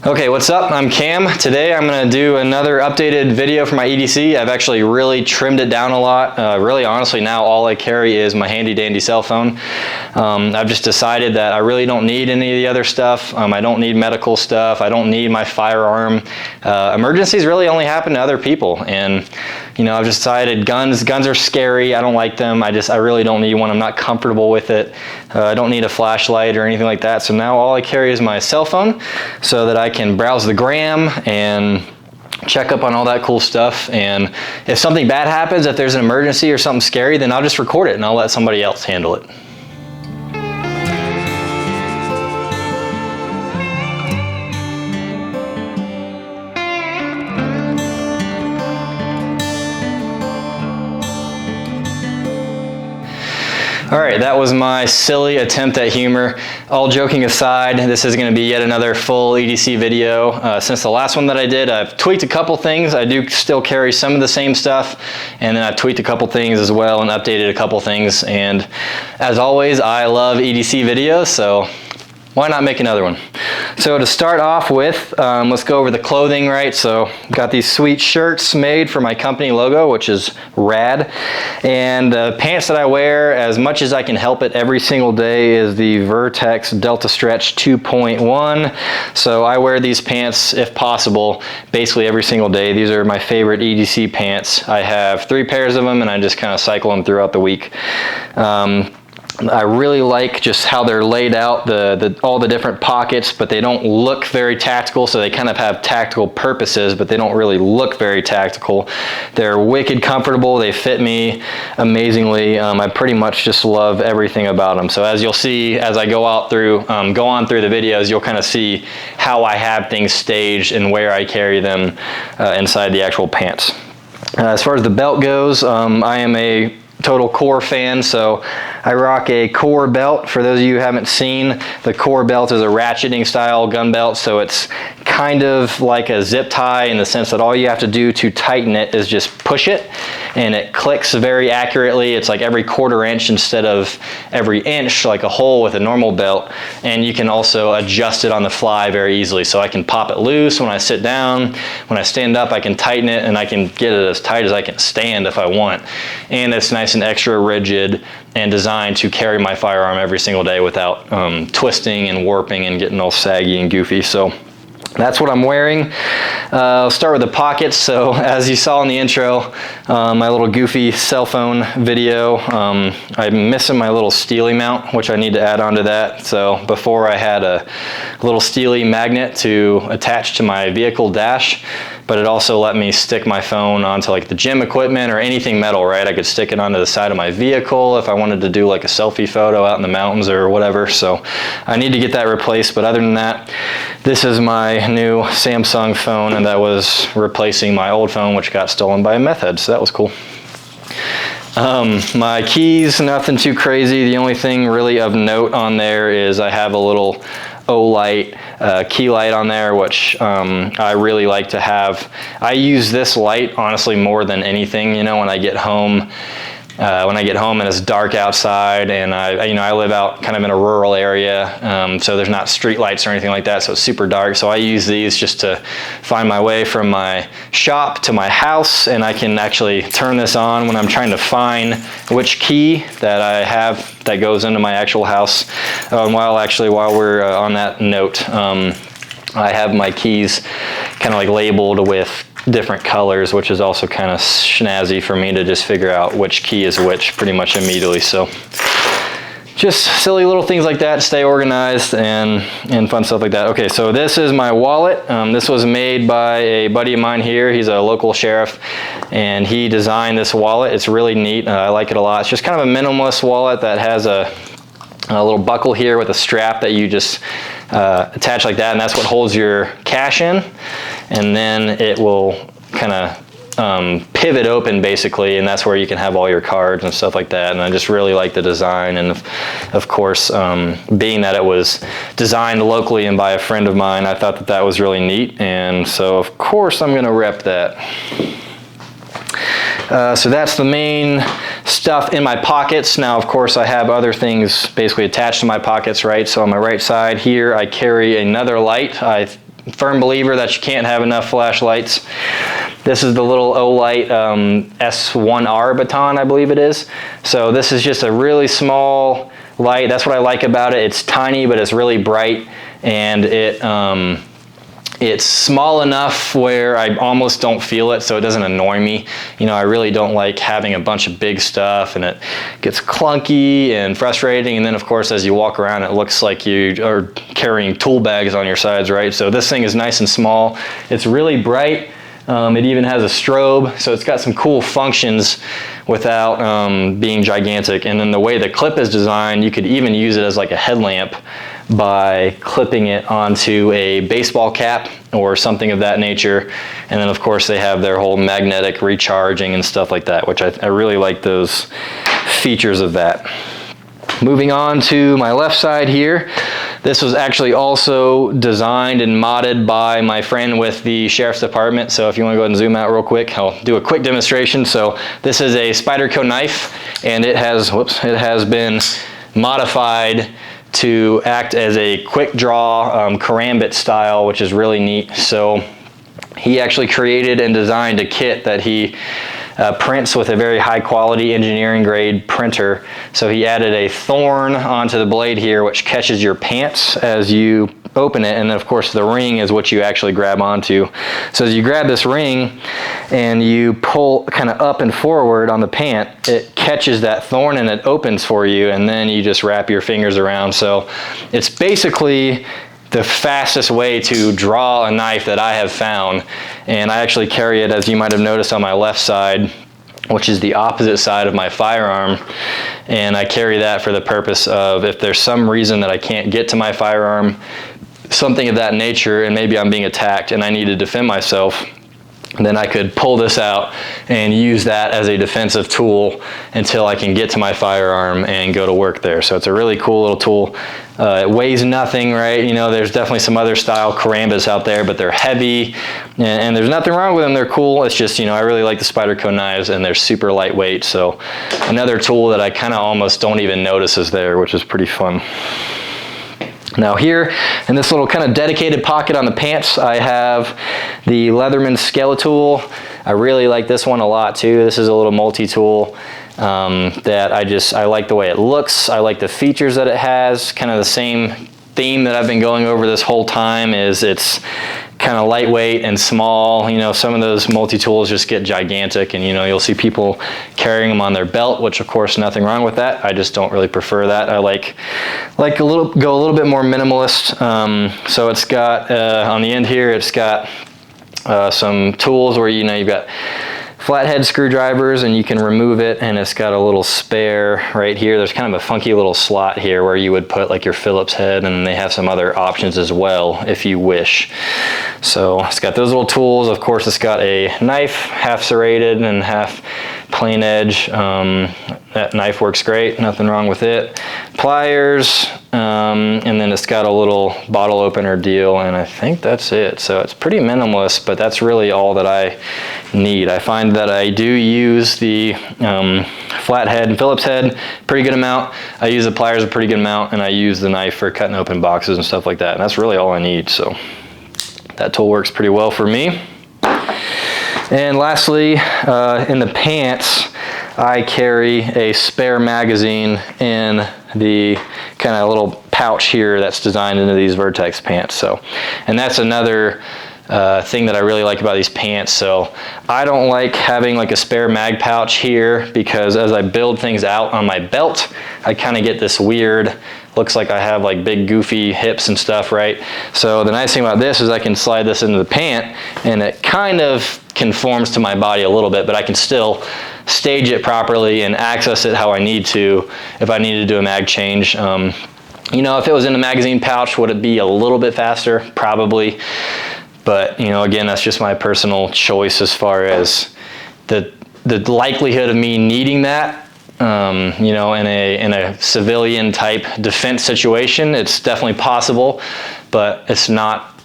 Okay, what's up? I'm Cam. Today I'm going to do another updated video for my EDC. I've actually really trimmed it down a lot. Really honestly now all I carry is my handy dandy cell phone. I've just decided that I really don't need any of the other stuff. I don't need medical stuff. I don't need my firearm. Emergencies really only happen to other people, and you know, I've just decided guns are scary. I don't like them. I really don't need one. I'm not comfortable with it. I don't need a flashlight or anything like that. So now all I carry is my cell phone so that I can browse the gram and check up on all that cool stuff. And if something bad happens, if there's an emergency or something scary, then I'll just record it and I'll let somebody else handle it. All right, that was my silly attempt at humor. All joking aside, this is going to be yet another full EDC video. Since the last one that I did, I've tweaked a couple things. I do still carry some of the same stuff, and then I've tweaked a couple things as well and updated a couple things. And as always, I love EDC videos, so why not make another one? So to start off with, let's go over the clothing, right? So got these sweet shirts made for my company logo, which is rad. And the pants that I wear, as much as I can help it every single day, is the Vertex Delta Stretch 2.1. So I wear these pants, if possible, basically every single day. These are my favorite EDC pants. I have 3 pairs of them, and I just kind of cycle them throughout the week. I really like just how they're laid out, all the different pockets, but they don't look very tactical, so they kind of have tactical purposes, but they don't really look very tactical. They're wicked comfortable, they fit me amazingly. I pretty much just love everything about them. So as you'll see, as I go on through the videos, you'll kind of see how I have things staged and where I carry them inside the actual pants. As far as the belt goes, I am a total Core fan, so I rock a Core belt. For those of you who haven't seen, the Core belt is a ratcheting style gun belt, so it's kind of like a zip tie in the sense that all you have to do to tighten it is just push it, and it clicks very accurately. It's like every 1/4 inch instead of every inch like a hole with a normal belt, and you can also adjust it on the fly very easily. So I can pop it loose when I sit down. When I stand up, I can tighten it, and I can get it as tight as I can stand if I want. And it's nice and extra rigid and designed to carry my firearm every single day without twisting and warping and getting all saggy and goofy. So that's what I'm wearing. I'll start with the pockets. So as you saw in the intro, my little goofy cell phone video, I'm missing my little Steely mount, which I need to add onto that. So before I had a little Steely magnet to attach to my vehicle dash, but it also let me stick my phone onto like the gym equipment or anything metal, right? I could stick it onto the side of my vehicle if I wanted to do like a selfie photo out in the mountains or whatever. So I need to get that replaced. But other than that, this is my new Samsung phone, and that was replacing my old phone, which got stolen by a meth head. So that was cool. My keys, nothing too crazy. The only thing really of note on there is I have a little O-light key light on there, which I really like to have. I use this light honestly more than anything, you know, when I get home and it's dark outside, and I live out kind of in a rural area, so there's not street lights or anything like that, so it's super dark. So I use these just to find my way from my shop to my house, and I can actually turn this on when I'm trying to find which key that I have that goes into my actual house. While we're on that note, I have my keys kind of like labeled with different colors, which is also kind of snazzy for me to just figure out which key is which pretty much immediately. So just silly little things like that, stay organized and fun stuff like that. Okay, so this is my wallet. This was made by a buddy of mine here. He's a local sheriff, and he designed this wallet. It's really neat. I like it a lot. It's just kind of a minimalist wallet that has a little buckle here with a strap that you just attach like that, and that's what holds your cash in, and then it will kind of pivot open basically, and that's where you can have all your cards and stuff like that. And I just really like the design, and of course being that it was designed locally and by a friend of mine, I thought that that was really neat, and so of course I'm gonna rep that. So that's the main stuff in my pockets. Now, of course, I have other things basically attached to my pockets, right? So on my right side here, I carry another light. I firm believer that you can't have enough flashlights. This is the little Olight S1R baton, I believe it is. So this is just a really small light. That's what I like about it. It's tiny, but it's really bright, and it's small enough where I almost don't feel it, so it doesn't annoy me. You know, I really don't like having a bunch of big stuff, and it gets clunky and frustrating. And then of course, as you walk around, it looks like you are carrying tool bags on your sides, right? So this thing is nice and small. It's really bright. It even has a strobe, so it's got some cool functions without being gigantic. And then the way the clip is designed, you could even use it as like a headlamp by clipping it onto a baseball cap or something of that nature. And then of course they have their whole magnetic recharging and stuff like that, which I really like those features of that. Moving on to my left side here, this was actually also designed and modded by my friend with the Sheriff's Department. So if you want to go ahead and zoom out real quick, I'll do a quick demonstration. So this is a Spyderco knife, and it has been modified to act as a quick draw karambit style, which is really neat. So he actually created and designed a kit that he prints with a very high quality engineering grade printer. So he added a thorn onto the blade here, which catches your pants as you open it, and then of course the ring is what you actually grab onto. So as you grab this ring and you pull kind of up and forward on the pant, it catches that thorn and it opens for you, and then you just wrap your fingers around. So it's basically the fastest way to draw a knife that I have found. And I actually carry it, as you might have noticed, on my left side, which is the opposite side of my firearm. And I carry that for the purpose of, if there's some reason that I can't get to my firearm, something of that nature, and maybe I'm being attacked and I need to defend myself, then I could pull this out and use that as a defensive tool until I can get to my firearm and go to work there. So it's a really cool little tool. It weighs nothing, right? You know, there's definitely some other style karambas out there, but they're heavy, and there's nothing wrong with them. They're cool. It's just, you know, I really like the Spyderco knives, and they're super lightweight. So another tool that I kind of almost don't even notice is there, which is pretty fun. Now here, in this little kind of dedicated pocket on the pants, I have the Leatherman Skeletool. I really like this one a lot too. This is a little multi-tool that I like the way it looks. I like the features that it has. Kind of the same theme that I've been going over this whole time is it's kind of lightweight and small. You know, some of those multi-tools just get gigantic, and you know, you'll see people carrying them on their belt, which of course nothing wrong with that. I just don't really prefer that. I like go a little bit more minimalist. So it's got on the end here, it's got some tools where, you know, you've got flathead screwdrivers and you can remove it, and it's got a little spare right here. There's kind of a funky little slot here where you would put like your Phillips head, and they have some other options as well if you wish. So it's got those little tools. Of course, it's got a knife, half serrated and half plain edge. That knife works great, nothing wrong with it. Pliers, and then it's got a little bottle opener deal, and I think that's it. So it's pretty minimalist, but that's really all that I need. I find that I do use the flathead and Phillips head pretty good amount. I use the pliers a pretty good amount, and I use the knife for cutting open boxes and stuff like that. And that's really all I need. So that tool works pretty well for me. And lastly, in the pants, I carry a spare magazine in the kind of little pouch here that's designed into these Vertex pants. So, and that's another thing that I really like about these pants. So I don't like having like a spare mag pouch here, because as I build things out on my belt, I kind of get this weird, looks like I have like big goofy hips and stuff, right? So the nice thing about this is I can slide this into the pant, and it kind of conforms to my body a little bit, but I can still stage it properly and access it how I need to if I need to do a mag change. You know, if it was in a magazine pouch, would it be a little bit faster? Probably. But, you know, again, that's just my personal choice as far as the likelihood of me needing that. You know, in a civilian type defense situation, it's definitely possible, but it's not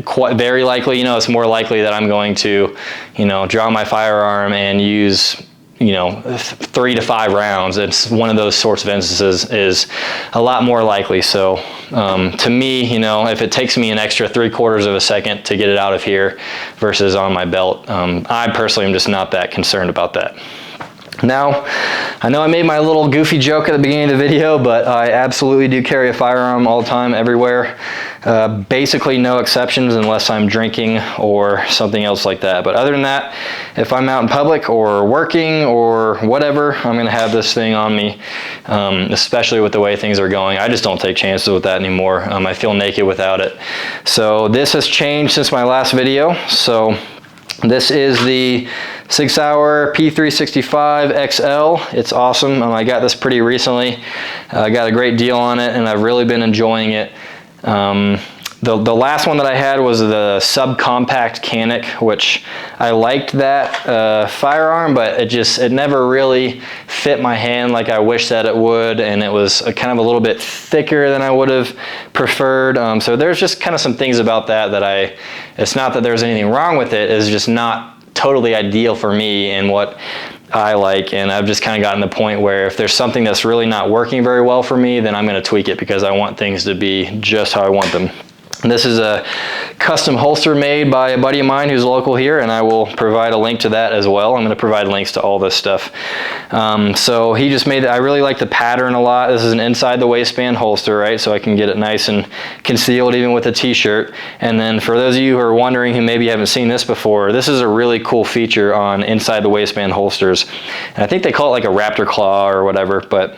quite very likely. You know, it's more likely that I'm going to, you know, draw my firearm and use you know, 3 to 5 rounds, it's one of those sorts of instances is a lot more likely. So to me, you know, if it takes me an extra 3/4 of a second to get it out of here versus on my belt, I personally am just not that concerned about that. Now, I know I made my little goofy joke at the beginning of the video, but I absolutely do carry a firearm all the time, everywhere. Basically no exceptions unless I'm drinking or something else like that. But other than that, if I'm out in public or working or whatever, I'm gonna have this thing on me, especially with the way things are going. I just don't take chances with that anymore. I feel naked without it. So this has changed since my last video. So this is the 6 Hour P365 XL. It's awesome. I got this pretty recently. I got a great deal on it and I've really been enjoying it. The last one that I had was the subcompact Canic, which I liked that firearm, but it never really fit my hand like I wish that it would, and it was kind of a little bit thicker than I would have preferred. So there's just kind of some things about that it's not that there's anything wrong with it, it's just not totally ideal for me and what I like, and I've just kind of gotten to the point where if there's something that's really not working very well for me, then I'm going to tweak it because I want things to be just how I want them. This is a custom holster made by a buddy of mine who's local here, and I will provide a link to that as well. I'm going to provide links to all this stuff. So he just made it. I really like the pattern a lot. This is an inside the waistband holster, right? So I can get it nice and concealed even with a t-shirt. And then for those of you who are wondering who maybe haven't seen this before, this is a really cool feature on inside the waistband holsters. And I think they call it like a raptor claw or whatever, but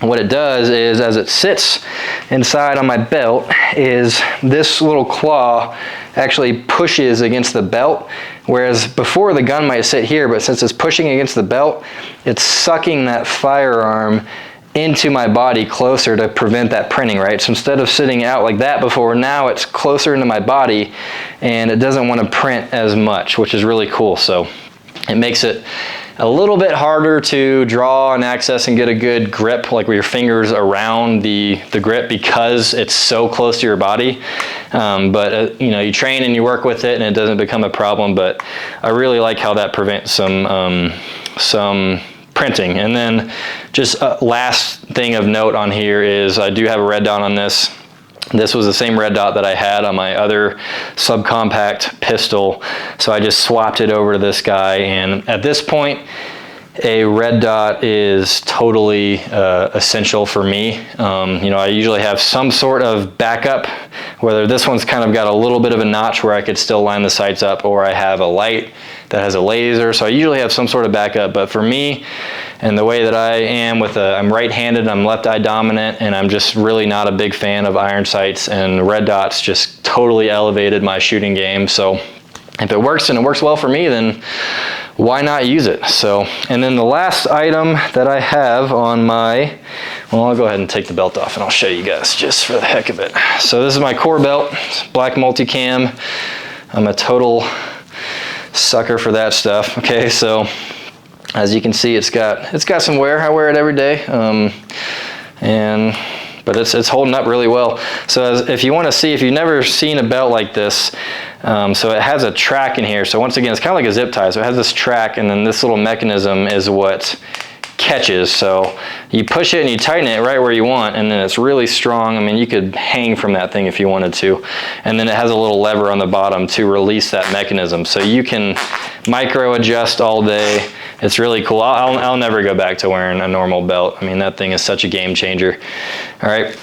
what it does is, as it sits inside on my belt, is this little claw actually pushes against the belt, whereas before the gun might sit here, but since it's pushing against the belt, it's sucking that firearm into my body closer to prevent that printing, right? So instead of sitting out like that before, now it's closer into my body and it doesn't want to print as much, which is really cool. So it makes it a little bit harder to draw and access and get a good grip, like with your fingers around the grip, because it's so close to your body. But you know, you train and you work with it and it doesn't become a problem, but I really like how that prevents some printing. And then just last thing of note on here is I do have a red dot on this. This was the same red dot that I had on my other subcompact pistol, so I just swapped it over to this guy, and at this point a red dot is totally essential for me. You know, I usually have some sort of backup, whether this one's kind of got a little bit of a notch where I could still line the sights up, or I have a light that has a laser, so I usually have some sort of backup. But for me, and the way that I am I'm right-handed, I'm left eye dominant, and I'm just really not a big fan of iron sights, and red dots just totally elevated my shooting game. So if it works and it works well for me, then why not use it? So, and then the last item that I have on my, well, I'll go ahead and take the belt off and I'll show you guys just for the heck of it. So this is my core belt, black multicam. I'm a total sucker for that stuff. Okay, so as you can see, it's got some wear. I wear it every day, but it's holding up really well. So if you want to see, if you've never seen a belt like this, so it has a track in here. So once again, it's kind of like a zip tie. So it has this track, and then this little mechanism is what catches. So you push it and you tighten it right where you want, and then it's really strong. I mean, you could hang from that thing if you wanted to. And then it has a little lever on the bottom to release that mechanism. So you can micro adjust all day. It's really cool. I'll never go back to wearing a normal belt. I mean, that thing is such a game changer. All right.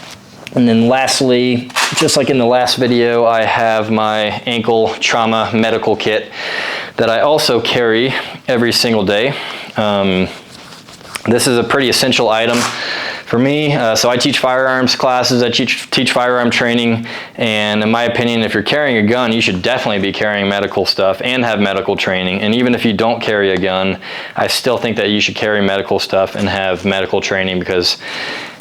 And then lastly, just like in the last video, I have my ankle trauma medical kit that I also carry every single day. This is a pretty essential item for me. So I teach firearms classes, I teach firearm training, and in my opinion, if you're carrying a gun, you should definitely be carrying medical stuff and have medical training. And even if you don't carry a gun, I still think that you should carry medical stuff and have medical training, because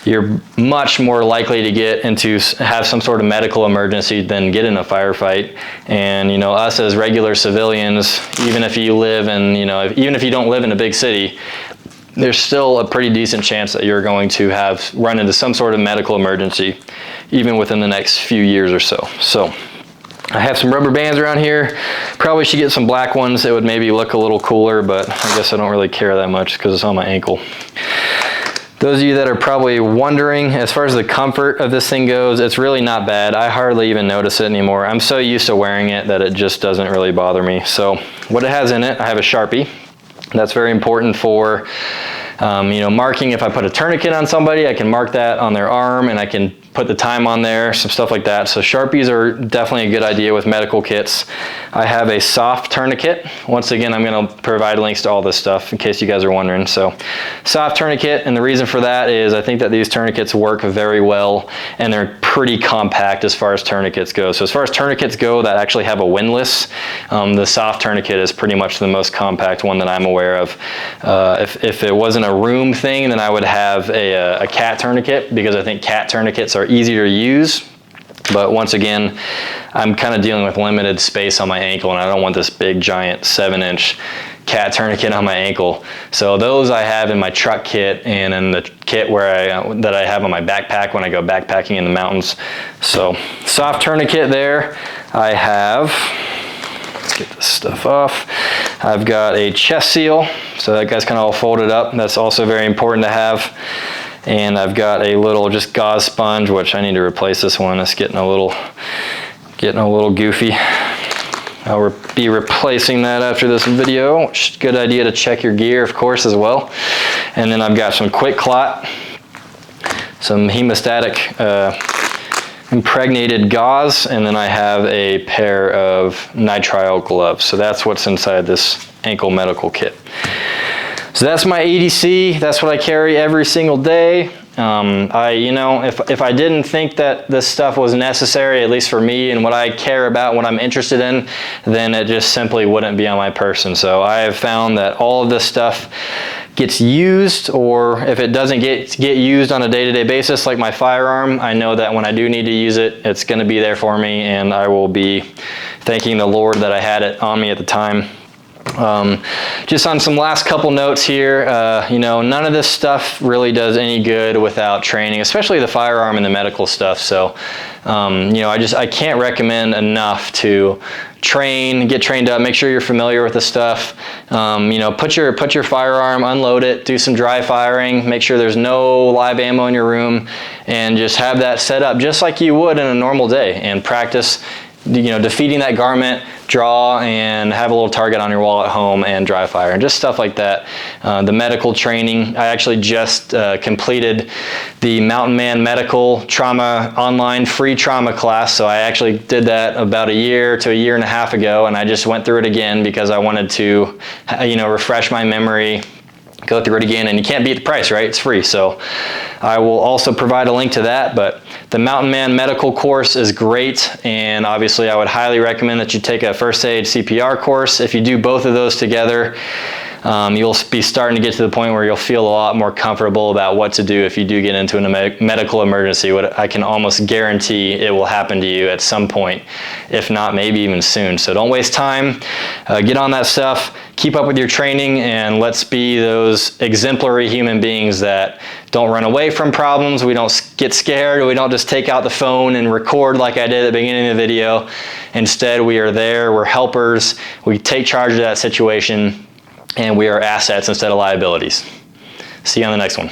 you're much more likely to have some sort of medical emergency than get in a firefight. And you know, us as regular civilians, even if you live in, even if you don't live in a big city, there's still a pretty decent chance that you're going to run into some sort of medical emergency, even within the next few years or so. So I have some rubber bands around here. Probably should get some black ones. It would maybe look a little cooler, but I guess I don't really care that much because it's on my ankle. Those of you that are probably wondering, as far as the comfort of this thing goes, it's really not bad. I hardly even notice it anymore. I'm so used to wearing it that it just doesn't really bother me. So what it has in it, I have a Sharpie. That's very important for marking. If I put a tourniquet on somebody, I can mark that on their arm and I can put the time on there, some stuff like that. So Sharpies are definitely a good idea with medical kits. I have a soft tourniquet. Once again, I'm going to provide links to all this stuff in case you guys are wondering. So soft tourniquet, and the reason for that is I think that these tourniquets work very well and they're pretty compact as far as tourniquets go. So as far as tourniquets go that actually have a windlass, the soft tourniquet is pretty much the most compact one that I'm aware of. If it wasn't a room thing, then I would have a cat tourniquet, because I think cat tourniquets are easier to use. But once again, I'm kind of dealing with limited space on my ankle and I don't want this big giant 7-inch cat tourniquet on my ankle. So those I have in my truck kit and in the kit that I have on my backpack when I go backpacking in the mountains. So soft tourniquet there. I have, let's get this stuff off. I've got a chest seal, so that guy's kind of all folded up. That's also very important to have. And I've got a little just gauze sponge, which I need to replace this one. It's getting a little goofy. I'll be replacing that after this video, which is a good idea to check your gear, of course, as well. And then I've got some Quick Clot, some hemostatic impregnated gauze, and then I have a pair of nitrile gloves. So that's what's inside this ankle medical kit. So that's my EDC. That's what I carry every single day. If I didn't think that this stuff was necessary, at least for me and what I care about, what I'm interested in, then it just simply wouldn't be on my person. So I have found that all of this stuff gets used, or if it doesn't get used on a day-to-day basis, like my firearm, I know that when I do need to use it, it's going to be there for me, and I will be thanking the Lord that I had it on me at the time. Just on some last couple notes here, none of this stuff really does any good without training, especially the firearm and the medical stuff. So, I can't recommend enough to get trained up, make sure you're familiar with the stuff. Put your firearm, unload it, do some dry firing, make sure there's no live ammo in your room, and just have that set up just like you would in a normal day, and practice defeating that garment, draw, and have a little target on your wall at home and dry fire, and just stuff like that. The medical training, I actually just completed the Mountain Man Medical Trauma online free trauma class. So I actually did that about a year to a year and a half ago, and I just went through it again because I wanted to, refresh my memory, go through it again, and you can't beat the price, right? It's free. So I will also provide a link to that, but the Mountain Man Medical course is great, and obviously I would highly recommend that you take a first aid CPR course. If you do both of those together, you'll be starting to get to the point where you'll feel a lot more comfortable about what to do if you do get into a medical emergency. What I can almost guarantee it will happen to you at some point, if not maybe even soon. So don't waste time, get on that stuff, keep up with your training, and let's be those exemplary human beings that don't run away from problems. We don't get scared. We don't just take out the phone and record like I did at the beginning of the video. Instead, we are there. We're helpers. We take charge of that situation, and we are assets instead of liabilities. See you on the next one.